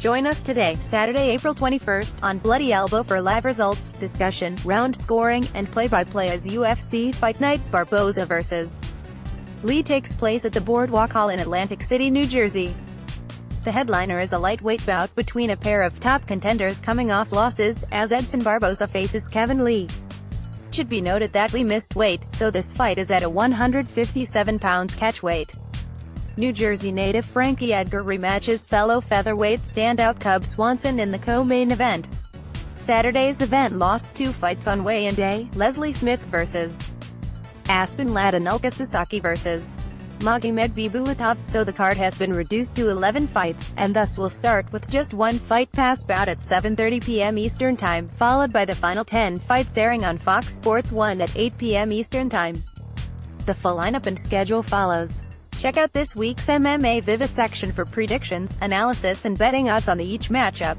Join us today, Saturday, April 21st, on Bloody Elbow for live results, discussion, round scoring, and play-by-play as UFC Fight Night, Barboza vs. Lee takes place at the Boardwalk Hall in Atlantic City, New Jersey. The headliner is a lightweight bout between a pair of top contenders coming off losses, as Edson Barboza faces Kevin Lee. It should be noted that Lee missed weight, so this fight is at a 157 pounds catchweight. New Jersey native Frankie Edgar rematches fellow featherweight standout Cub Swanson in the co-main event. Saturday's event lost 2 fights on weigh-in day, Leslie Smith vs. Aspen Latinulka Sasaki vs. Magomed Bibulatov, so the card has been reduced to 11 fights, and thus will start with just 1 fight pass bout at 7:30 p.m. Eastern Time, followed by the final 10 fights airing on Fox Sports 1 at 8 p.m. Eastern Time. The full lineup and schedule follows. Check out this week's MMA Vivisection for predictions, analysis and betting odds on each matchup.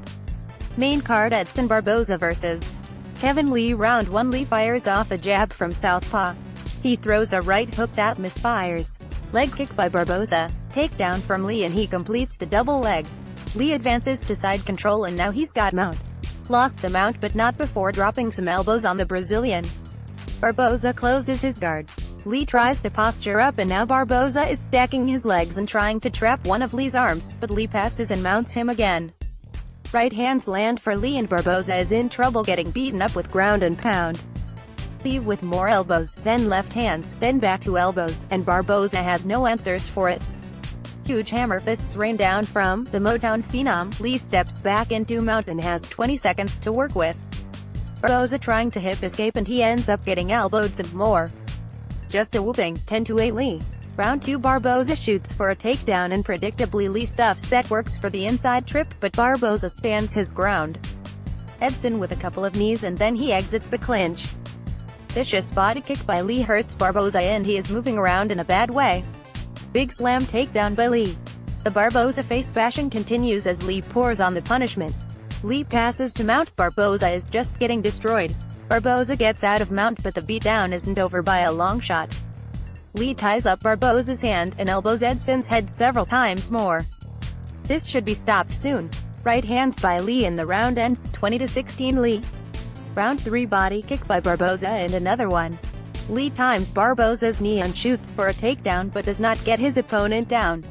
Main card: Edson Barboza vs. Kevin Lee. Round 1. Lee fires off a jab from southpaw. He throws a right hook that misfires. Leg kick by Barboza. Takedown from Lee and he completes the double leg. Lee advances to side control and now he's got mount. Lost the mount but not before dropping some elbows on the Brazilian. Barboza closes his guard. Lee tries to posture up and now Barboza is stacking his legs and trying to trap one of Lee's arms, but Lee passes and mounts him again. Right hands land for Lee and Barboza is in trouble getting beaten up with ground and pound. Lee with more elbows, then left hands, then back to elbows, and Barboza has no answers for it. Huge hammer fists rain down from the Motown phenom. Lee steps back into mount and has 20 seconds to work with. Barboza trying to hip escape and he ends up getting elbowed some more. Just a whooping 10-8 Lee. Round 2. Barboza shoots for a takedown and predictably Lee stuffs that works for the inside trip, but Barboza stands his ground. Edson with a couple of knees and then he exits the clinch. Vicious body kick by Lee hurts Barboza and he is moving around in a bad way. Big slam takedown by Lee. The Barboza face bashing continues as Lee pours on the punishment. Lee passes to mount. Barboza is just getting destroyed. Barboza gets out of mount but the beatdown isn't over by a long shot. Lee ties up Barboza's hand and elbows Edson's head several times more. This should be stopped soon. Right hands by Lee and the round ends 20-16 Lee. Round 3. Body kick by Barboza and another one. Lee times Barboza's knee and shoots for a takedown but does not get his opponent down.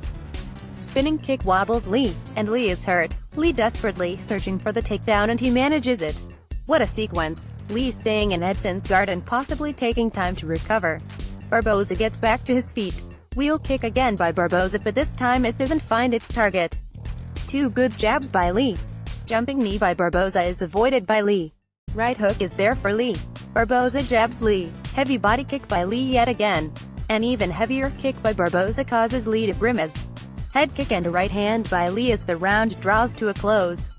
Spinning kick wobbles Lee, and Lee is hurt. Lee desperately searching for the takedown and he manages it. What a sequence. Lee staying in Edson's guard and possibly taking time to recover. Barboza gets back to his feet. Wheel kick again by Barboza but this time it doesn't find its target. 2 good jabs by Lee. Jumping knee by Barboza is avoided by Lee. Right hook is there for Lee. Barboza jabs Lee. Heavy body kick by Lee yet again. An even heavier kick by Barboza causes Lee to grimace. Head kick and a right hand by Lee as the round draws to a close.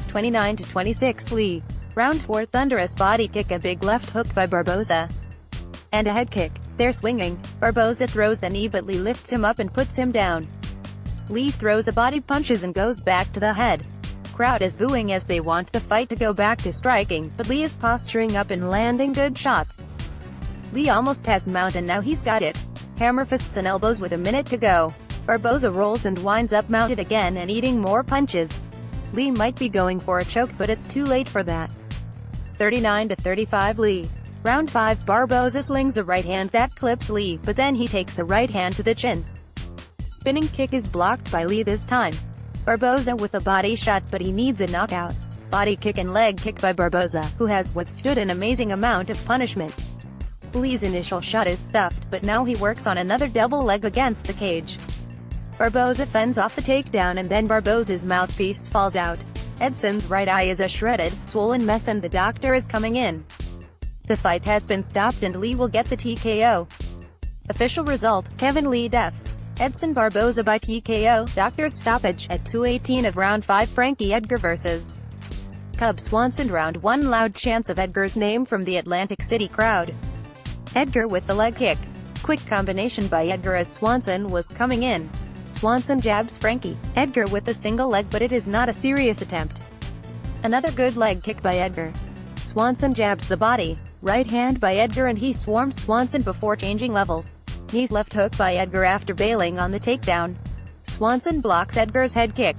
29-26 Lee. Round 4. Thunderous body kick, a big left hook by Barboza. And a head kick. They're swinging. Barboza throws a knee but Lee lifts him up and puts him down. Lee throws a body punches and goes back to the head. Crowd is booing as they want the fight to go back to striking, but Lee is posturing up and landing good shots. Lee almost has mount and now he's got it. Hammer fists and elbows with a minute to go. Barboza rolls and winds up mounted again and eating more punches. Lee might be going for a choke but it's too late for that. 39-35 Lee. Round 5. Barboza slings a right hand that clips Lee, but then he takes a right hand to the chin. Spinning kick is blocked by Lee this time. Barboza with a body shot but he needs a knockout. Body kick and leg kick by Barboza, who has withstood an amazing amount of punishment. Lee's initial shot is stuffed but now he works on another double leg against the cage. Barboza fends off the takedown and then Barboza's mouthpiece falls out. Edson's right eye is a shredded, swollen mess and the doctor is coming in. The fight has been stopped and Lee will get the TKO. Official result: Kevin Lee def. Edson Barboza by TKO. Doctor's stoppage at 2:18 of round 5. Frankie Edgar vs. Cub Swanson. Round 1. Loud chants of Edgar's name from the Atlantic City crowd. Edgar with the leg kick. Quick combination by Edgar as Swanson was coming in. Swanson jabs Frankie Edgar with a single leg but it is not a serious attempt. Another good leg kick by Edgar. Swanson jabs the body. Right hand by Edgar and he swarms Swanson before changing levels. Knees left hook by Edgar after bailing on the takedown. Swanson blocks Edgar's head kick.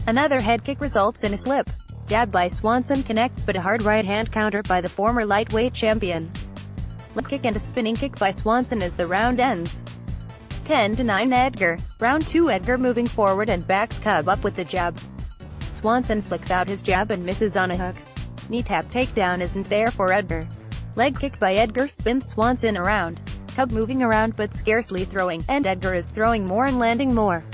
Another head kick results in a slip. Jab by Swanson connects but a hard right hand counter by the former lightweight champion. Leg kick and a spinning kick by Swanson as the round ends. 10-9 Edgar. Round 2. Edgar moving forward and backs Cub up with the jab. Swanson flicks out his jab and misses on a hook. Knee tap takedown isn't there for Edgar. Leg kick by Edgar spins Swanson around. Cub moving around but scarcely throwing, and Edgar is throwing more and landing more.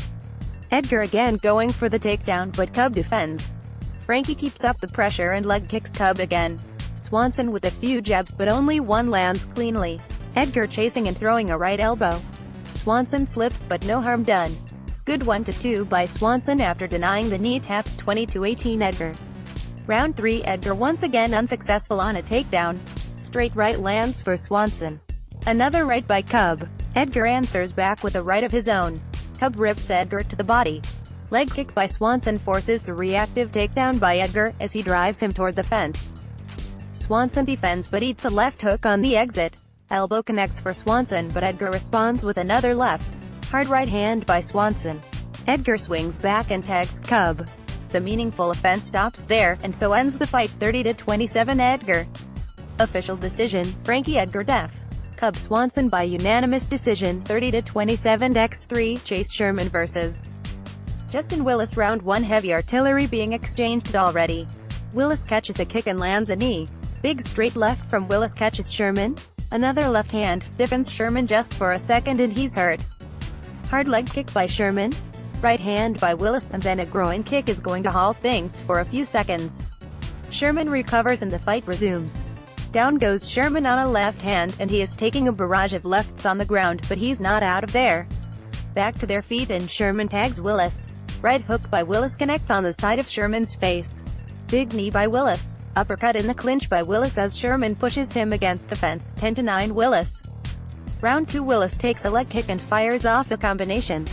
Edgar again going for the takedown but Cub defends. Frankie keeps up the pressure and leg kicks Cub again. Swanson with a few jabs but only one lands cleanly. Edgar chasing and throwing a right elbow. Swanson slips but no harm done. Good 1-2 by Swanson after denying the knee tap. 20-18 Edgar. Round 3. Edgar once again unsuccessful on a takedown. Straight right lands for Swanson. Another right by Cub. Edgar answers back with a right of his own. Cub rips Edgar to the body. Leg kick by Swanson forces a reactive takedown by Edgar as he drives him toward the fence. Swanson defends but eats a left hook on the exit. Elbow connects for Swanson but Edgar responds with another left. Hard right hand by Swanson. Edgar swings back and tags Cub. The meaningful offense stops there, and so ends the fight. 30-27 Edgar. Official decision, Frankie Edgar def. Cub Swanson by unanimous decision. 30-27 X3. Chase Sherman vs. Justin Willis. Round 1. Heavy artillery being exchanged already. Willis catches a kick and lands a knee. Big straight left from Willis catches Sherman. Another left hand stiffens Sherman just for a second and he's hurt. Hard leg kick by Sherman. Right hand by Willis, and then a groin kick is going to halt things for a few seconds. Sherman recovers and the fight resumes. Down goes Sherman on a left hand, and he is taking a barrage of lefts on the ground, but he's not out of there. Back to their feet and Sherman tags Willis. Right hook by Willis connects on the side of Sherman's face. Big knee by Willis. Uppercut in the clinch by Willis as Sherman pushes him against the fence. 10-9 Willis. Round 2. Willis takes a leg kick and fires off a combination.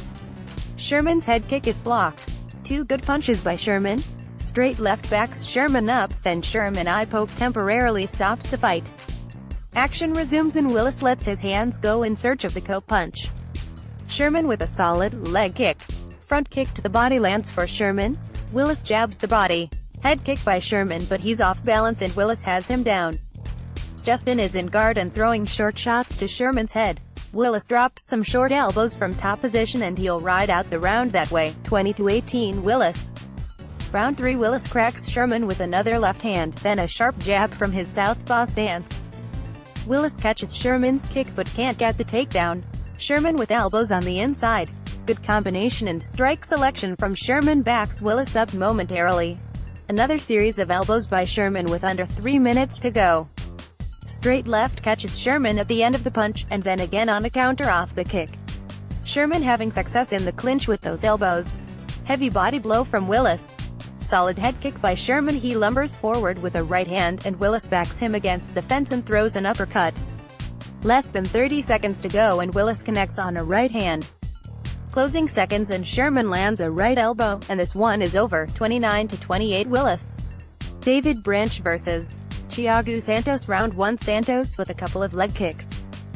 Sherman's head kick is blocked. Two good punches by Sherman. Straight left backs Sherman up, then Sherman eye poke temporarily stops the fight. Action resumes and Willis lets his hands go in search of the coat punch. Sherman with a solid leg kick. Front kick to the body lands for Sherman. Willis jabs the body. Head kick by Sherman but he's off balance and Willis has him down. Justin is in guard and throwing short shots to Sherman's head. Willis drops some short elbows from top position and he'll ride out the round that way. 20-18 Willis. Round 3. Willis cracks Sherman with another left hand, then a sharp jab from his southpaw stance. Willis catches Sherman's kick but can't get the takedown. Sherman with elbows on the inside. Good combination and strike selection from Sherman backs Willis up momentarily. Another series of elbows by Sherman with under 3 minutes to go. Straight left catches Sherman at the end of the punch, and then again on a counter off the kick. Sherman having success in the clinch with those elbows. Heavy body blow from Willis. Solid head kick by Sherman. He lumbers forward with a right hand, and Willis backs him against the fence and throws an uppercut. Less than 30 seconds to go and Willis connects on a right hand. Closing seconds and Sherman lands a right elbow, and this one is over. 29-28 Willis. David Branch vs. Thiago Santos. Round 1. Santos with a couple of leg kicks.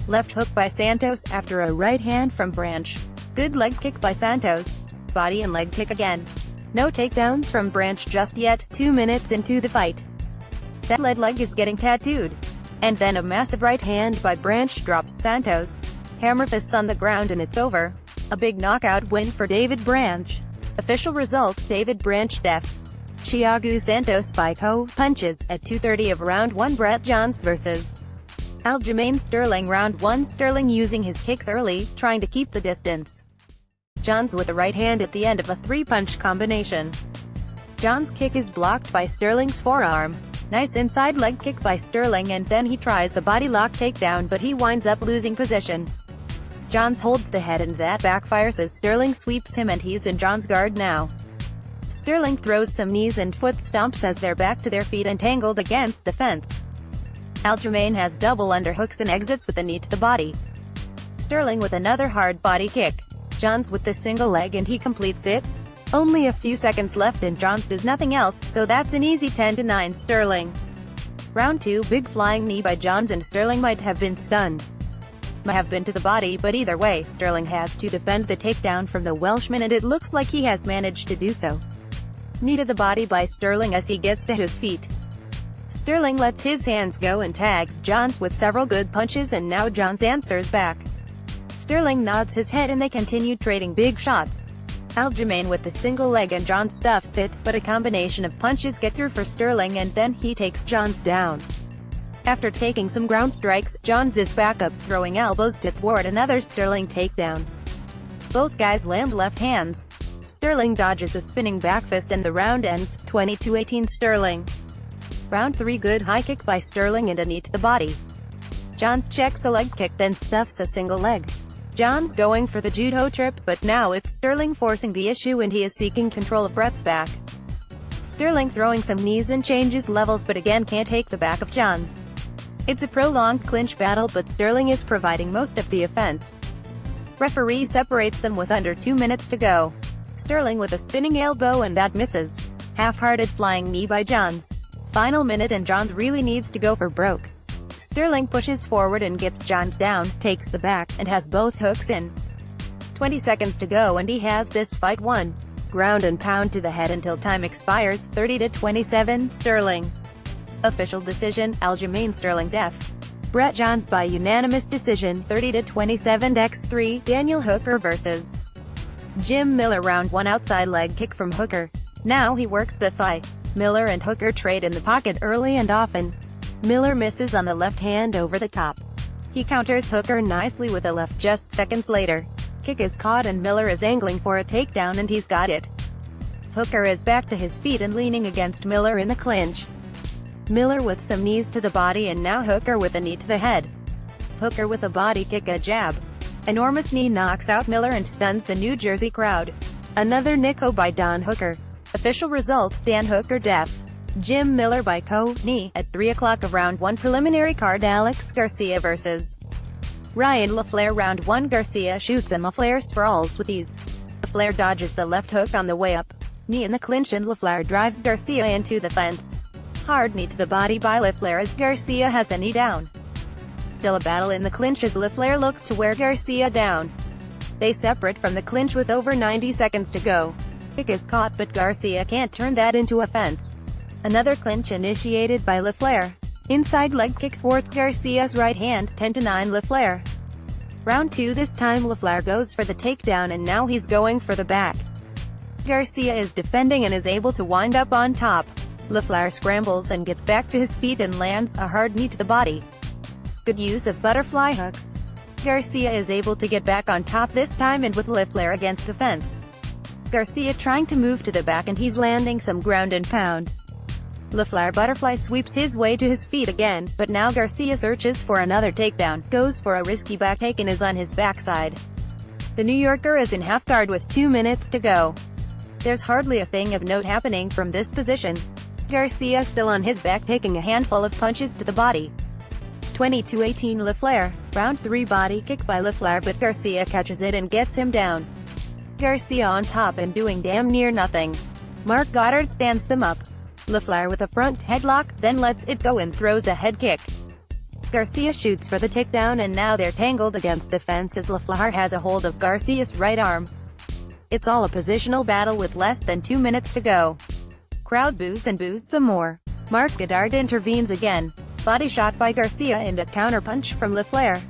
Left hook by Santos after a right hand from Branch. Good leg kick by Santos. Body and leg kick again. No takedowns from Branch just yet. 2 minutes into the fight. That lead leg is getting tattooed. And then a massive right hand by Branch drops Santos. Hammer fists on the ground and it's over. A big knockout win for David Branch. Official result, David Branch def. Thiago Santos by punches. At 2:30 of round 1. Brett Johns vs. Aljamain Sterling. Round 1. Sterling using his kicks early, trying to keep the distance. Johns with a right hand at the end of a 3-punch combination. Johns' kick is blocked by Sterling's forearm. Nice inside leg kick by Sterling, and then he tries a body lock takedown but he winds up losing position. Johns holds the head and that backfires as Sterling sweeps him and he's in Johns' guard now. Sterling throws some knees and foot stomps as they're back to their feet and tangled against the fence. Aljamain has double underhooks and exits with a knee to the body. Sterling with another hard body kick. Johns with the single leg and he completes it. Only a few seconds left and Johns does nothing else, so that's an easy 10-9 Sterling. Round 2. Big flying knee by Johns and Sterling might have been stunned. Might have been to the body, but either way, Sterling has to defend the takedown from the Welshman and it looks like he has managed to do so. Knee to the body by Sterling as he gets to his feet. Sterling lets his hands go and tags Johns with several good punches, and now Johns answers back. Sterling nods his head and they continue trading big shots. Aljamain with the single leg and Johns stuffs it, but a combination of punches get through for Sterling and then he takes Johns down. After taking some ground strikes, Johns is back up, throwing elbows to thwart another Sterling takedown. Both guys land left hands. Sterling dodges a spinning back fist and the round ends, 22-18 Sterling. Round 3, good high kick by Sterling and a knee to the body. Johns checks a leg kick then stuffs a single leg. Johns going for the judo trip, but now it's Sterling forcing the issue and he is seeking control of Brett's back. Sterling throwing some knees and changes levels but again can't take the back of Johns. It's a prolonged clinch battle but Sterling is providing most of the offense. Referee separates them with under 2 minutes to go. Sterling with a spinning elbow and that misses. Half-hearted flying knee by Johns. Final minute and Johns really needs to go for broke. Sterling pushes forward and gets Johns down, takes the back, and has both hooks in. 20 seconds to go and he has this fight won. Ground and pound to the head until time expires, 30-27 Sterling. Official decision, Aljamain Sterling def. Brett Johns by unanimous decision, 30-27 X3, Daniel Hooker vs. Jim Miller. Round 1, outside leg kick from Hooker. Now he works the fight. Miller and Hooker trade in the pocket early and often. Miller misses on the left hand over the top. He counters Hooker nicely with a left just seconds later. Kick is caught and Miller is angling for a takedown and he's got it. Hooker is back to his feet and leaning against Miller in the clinch. Miller with some knees to the body and now Hooker with a knee to the head. Hooker with a body kick, a jab. Enormous knee knocks out Miller and stuns the New Jersey crowd. Another Nico by Don Hooker. Official result, Dan Hooker def. Jim Miller by knee. At 3 o'clock of round 1 preliminary card, Alex Garcia vs. Ryan LaFlare. Round 1, Garcia shoots and LaFlare sprawls with ease. LaFlare dodges the left hook on the way up. Knee in the clinch and LaFlare drives Garcia into the fence. Hard knee to the body by LaFlare as Garcia has a knee down. Still a battle in the clinch as LaFlare looks to wear Garcia down. They separate from the clinch with over 90 seconds to go. Kick is caught but Garcia can't turn that into offense. Another clinch initiated by LaFlare. Inside leg kick thwarts Garcia's right hand, 10-9 LaFlare. Round 2, this time LaFlare goes for the takedown and now he's going for the back. Garcia is defending and is able to wind up on top. LaFlare scrambles and gets back to his feet and lands a hard knee to the body. Good use of butterfly hooks. Garcia is able to get back on top this time and with LaFlare against the fence. Garcia trying to move to the back and he's landing some ground and pound. LaFlare butterfly sweeps his way to his feet again, but now Garcia searches for another takedown, goes for a risky back take and is on his backside. The New Yorker is in half guard with 2 minutes to go. There's hardly a thing of note happening from this position. Garcia still on his back taking a handful of punches to the body. 22-18 LaFlare. Round 3, body kick by LaFlare but Garcia catches it and gets him down. Garcia on top and doing damn near nothing. Mark Goddard stands them up. LaFlare with a front headlock, then lets it go and throws a head kick. Garcia shoots for the takedown and now they're tangled against the fence as LaFlare has a hold of Garcia's right arm. It's all a positional battle with less than 2 minutes to go. Crowd boos and boos some more. Mark Goddard intervenes again. Body shot by Garcia and a counterpunch from LaFlare.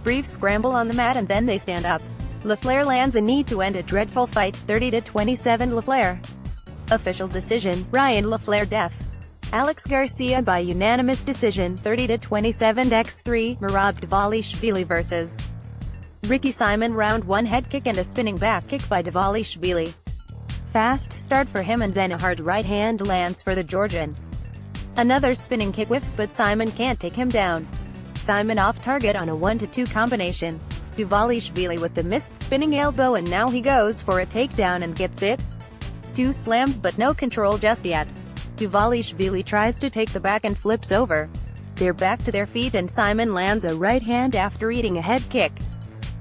Brief scramble on the mat and then they stand up. LaFlare lands a knee to end a dreadful fight, 30-27 LaFlare. Official decision, Ryan LaFlare def. Alex Garcia by unanimous decision, 30-27 X3, Merab Dvalishvili vs. Ricky Simon. Round 1, head kick and a spinning back kick by Dvalishvili. Fast start for him and then a hard right hand lands for the Georgian. Another spinning kick whiffs but Simon can't take him down. Simon off target on a 1-2 combination. Dvalishvili with the missed spinning elbow and now he goes for a takedown and gets it. 2 slams but no control just yet. Dvalishvili tries to take the back and flips over. They're back to their feet and Simon lands a right hand after eating a head kick.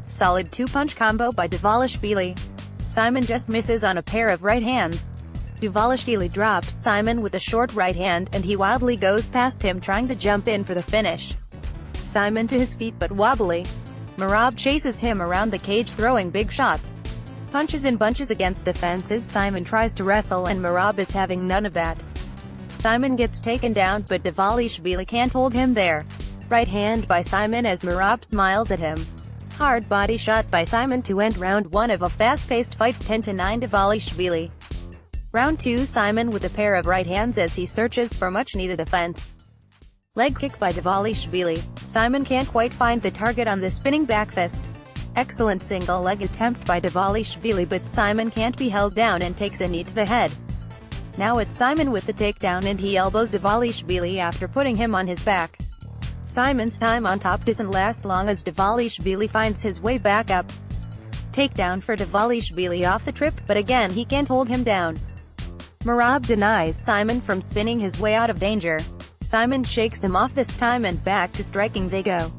Solid 2-punch combo by Dvalishvili. Simon just misses on a pair of right hands. Dvalishvili drops Simon with a short right hand and he wildly goes past him trying to jump in for the finish. Simon to his feet but wobbly. Merab chases him around the cage throwing big shots. Punches and bunches against the fences. Simon tries to wrestle and Merab is having none of that. Simon gets taken down but Dvalishvili can't hold him there. Right hand by Simon as Merab smiles at him. Hard body shot by Simon to end round 1 of a fast-paced fight, 10-9 Dvalishvili. Round 2, Simon with a pair of right hands as he searches for much-needed offense. Leg kick by Dvalishvili. Simon can't quite find the target on the spinning back fist. Excellent single leg attempt by Dvalishvili but Simon can't be held down and takes a knee to the head. Now it's Simon with the takedown and he elbows Dvalishvili after putting him on his back. Simon's time on top doesn't last long as Dvalishvili finds his way back up. Takedown for Dvalishvili off the trip, but again he can't hold him down. Merab denies Simon from spinning his way out of danger. Simon shakes him off this time and back to striking they go.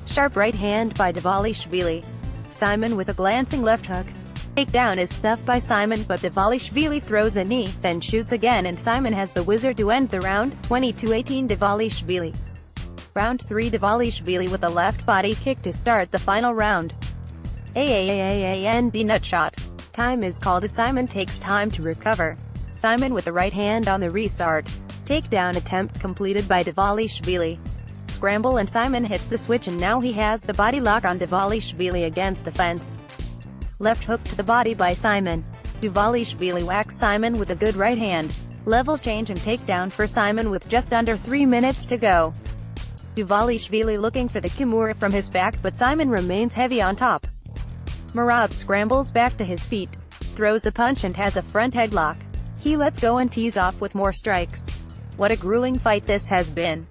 Sharp right hand by Dvalishvili. Simon with a glancing left hook. Takedown is stuffed by Simon but Dvalishvili throws a knee, then shoots again and Simon has the wizard to end the round, 20-18 Dvalishvili. Round 3, Dvalishvili with a left body kick to start the final round. And nut shot. Time is called as Simon takes time to recover. Simon with the right hand on the restart. Takedown attempt completed by Dvalishvili. Scramble and Simon hits the switch and now he has the body lock on Dvalishvili against the fence. Left hook to the body by Simon. Dvalishvili whacks Simon with a good right hand. Level change and takedown for Simon with just under 3 minutes to go. Dvalishvili looking for the Kimura from his back but Simon remains heavy on top. Merab scrambles back to his feet, throws a punch and has a front headlock. He lets go and tees off with more strikes. What a grueling fight this has been.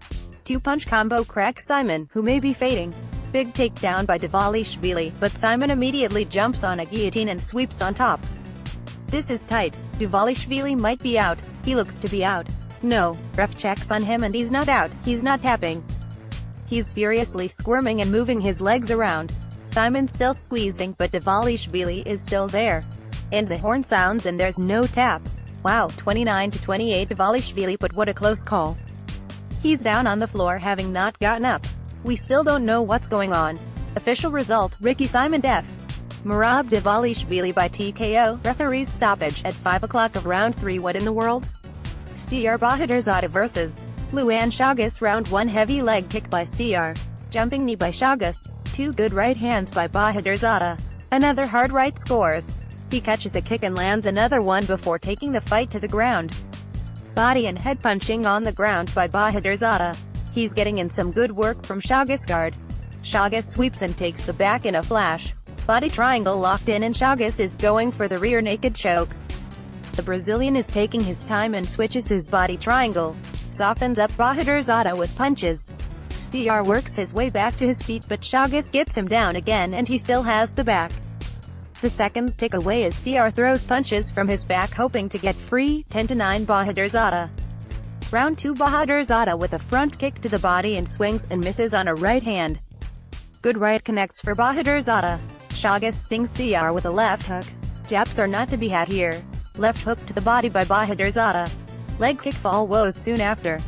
2-punch combo cracks Simon, who may be fading. Big takedown by Dvalishvili, but Simon immediately jumps on a guillotine and sweeps on top. This is tight. Dvalishvili might be out. He looks to be out. No, ref checks on him and he's not out. He's not tapping. He's furiously squirming and moving his legs around. Simon's still squeezing but Dvalishvili is still there. And the horn sounds and there's no tap. Wow, 29-28 Dvalishvili, but what a close call. He's down on the floor having not gotten up. We still don't know what's going on. Official result, Ricky Simon def. Merab Dvalishvili by TKO, referee's stoppage at 5 o'clock of round 3. What in the world? CR Bahadurzada vs. Luan Chagas. Round 1, heavy leg kick by CR. Jumping knee by Chagas. 2 good right hands by Bahadurzada. Another hard right scores. He catches a kick and lands another one before taking the fight to the ground. Body and head punching on the ground by Bahadurzada. He's getting in some good work from Chagas' guard. Chagas sweeps and takes the back in a flash. Body triangle locked in and Chagas is going for the rear naked choke. The Brazilian is taking his time and switches his body triangle. Softens up Bahadurzada with punches. CR works his way back to his feet but Chagas gets him down again and he still has the back. The seconds tick away as CR throws punches from his back hoping to get free, 10-9 Bahadurzada. Round 2, Bahadurzada with a front kick to the body and swings and misses on a right hand. Good right connects for Bahadurzada. Chagas stings CR with a left hook. Japs are not to be had here. Left hook to the body by Bahadurzada. Leg kick follows soon after.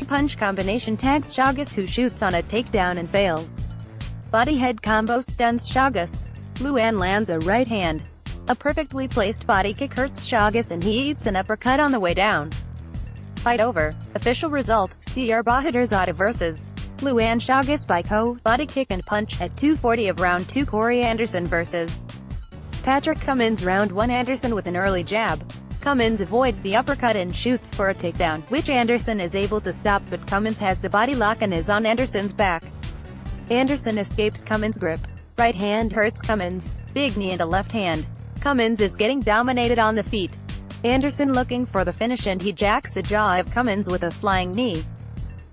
Punch combination tags Chagas who shoots on a takedown and fails. Body head combo stuns Chagas. Luan lands a right hand. A perfectly placed body kick hurts Chagas and he eats an uppercut on the way down. Fight over. Official result, CR Bahadurzada vs. Luan Chagas by KO, body kick and punch at 2:40 of round 2. Corey Anderson vs. Patrick Cummins. Round 1, Anderson with an early jab. Cummins avoids the uppercut and shoots for a takedown, which Anderson is able to stop but Cummins has the body lock and is on Anderson's back. Anderson escapes Cummins' grip. Right hand hurts Cummins. Big knee and a left hand. Cummins is getting dominated on the feet. Anderson looking for the finish and he jacks the jaw of Cummins with a flying knee.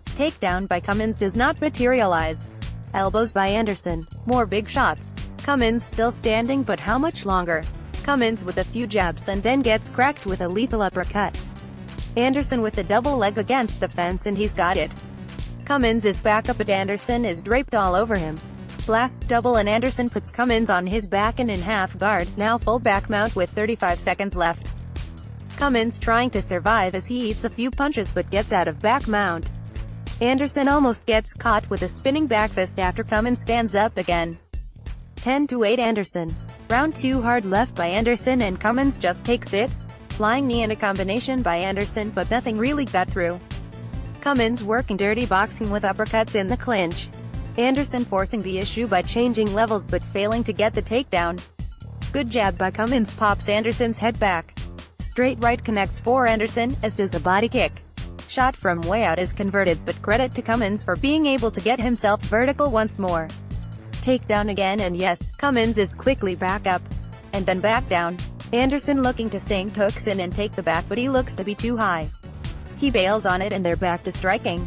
Takedown by Cummins does not materialize. Elbows by Anderson. More big shots. Cummins still standing but how much longer? Cummins with a few jabs and then gets cracked with a lethal uppercut. Anderson with the double leg against the fence and he's got it. Cummins is back up but Anderson is draped all over him. Blast double and Anderson puts Cummins on his back and in half guard, now full back mount with 35 seconds left. Cummins trying to survive as he eats a few punches but gets out of back mount. Anderson almost gets caught with a spinning back fist after Cummins stands up again. 10-8 Anderson. Round 2 hard left by Anderson and Cummins just takes it. Flying knee and a combination by Anderson, but nothing really got through. Cummins working dirty boxing with uppercuts in the clinch. Anderson forcing the issue by changing levels but failing to get the takedown. Good jab by Cummins pops Anderson's head back. Straight right connects for Anderson, as does a body kick. Shot from way out is converted, but credit to Cummins for being able to get himself vertical once more. Takedown again, and yes, Cummins is quickly back up. And then back down. Anderson looking to sink hooks in and take the back, but he looks to be too high. He bails on it and they're back to striking.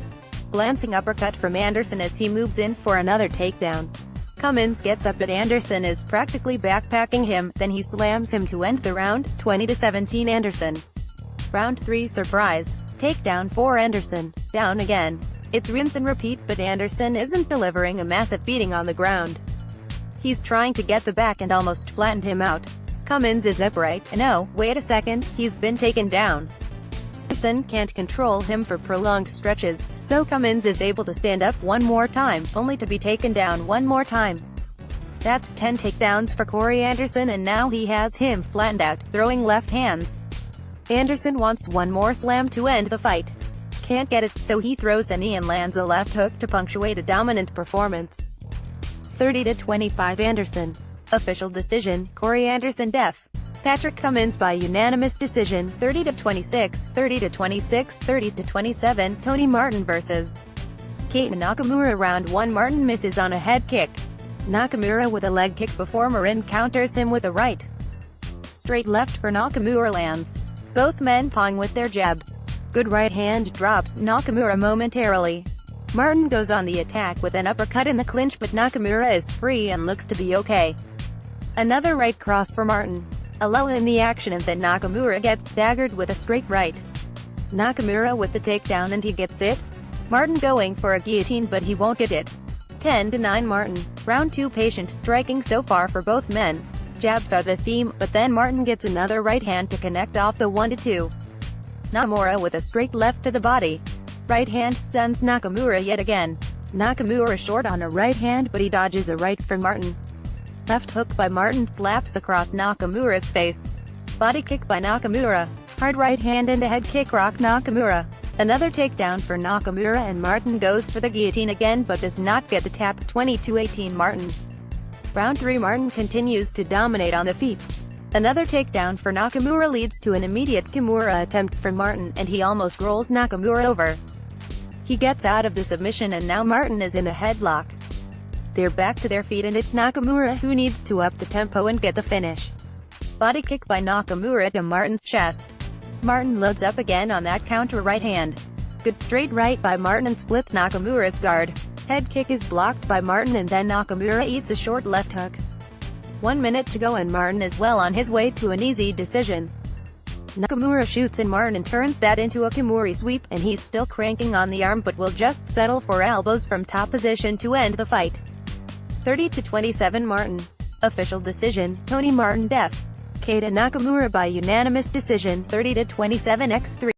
Glancing uppercut from Anderson as he moves in for another takedown. Cummins gets up but Anderson is practically backpacking him, then he slams him to end the round, 20-17 Anderson. Round 3 surprise. Takedown for Anderson. Down again. It's rinse and repeat, but Anderson isn't delivering a massive beating on the ground. He's trying to get the back and almost flattened him out. Cummins is upright, and oh, wait a second, he's been taken down. Anderson can't control him for prolonged stretches, so Cummins is able to stand up one more time, only to be taken down one more time. That's 10 takedowns for Corey Anderson, and now he has him flattened out, throwing left hands. Anderson wants one more slam to end the fight. Can't get it, so he throws a knee and lands a left hook to punctuate a dominant performance. 30-25 Anderson. Official decision, Corey Anderson def. Patrick Cummins by unanimous decision, 30-26, 30-26, 30-27, Tony Martin vs. Keita Nakamura. Round 1 Martin misses on a head kick. Nakamura with a leg kick before Marin counters him with a right. Straight left for Nakamura lands. Both men pawing with their jabs. Good right hand drops Nakamura momentarily. Martin goes on the attack with an uppercut in the clinch, but Nakamura is free and looks to be okay. Another right cross for Martin. A lull in the action, and then Nakamura gets staggered with a straight right. Nakamura with the takedown, and he gets it. Martin going for a guillotine, but he won't get it. 10-9 Martin. Round 2 patient striking so far for both men. Jabs are the theme, but then Martin gets another right hand to connect off the 1-2. Nakamura with a straight left to the body. Right hand stuns Nakamura yet again. Nakamura short on a right hand, but he dodges a right from Martin. Left hook by Martin slaps across Nakamura's face. Body kick by Nakamura. Hard right hand and a head kick rock Nakamura. Another takedown for Nakamura, and Martin goes for the guillotine again but does not get the tap. 20-18 Martin. Round 3 Martin continues to dominate on the feet. Another takedown for Nakamura leads to an immediate Kimura attempt from Martin, and he almost rolls Nakamura over. He gets out of the submission, and now Martin is in a headlock. They're back to their feet, and it's Nakamura who needs to up the tempo and get the finish. Body kick by Nakamura to Martin's chest. Martin loads up again on that counter right hand. Good straight right by Martin and splits Nakamura's guard. Head kick is blocked by Martin, and then Nakamura eats a short left hook. 1 minute to go, and Martin is well on his way to an easy decision. Nakamura shoots, and Martin turns that into a Kimura sweep, and he's still cranking on the arm but will just settle for elbows from top position to end the fight. 30-27 Martin. Official decision, Tony Martin def. Keita Nakamura by unanimous decision, 30-27 x3.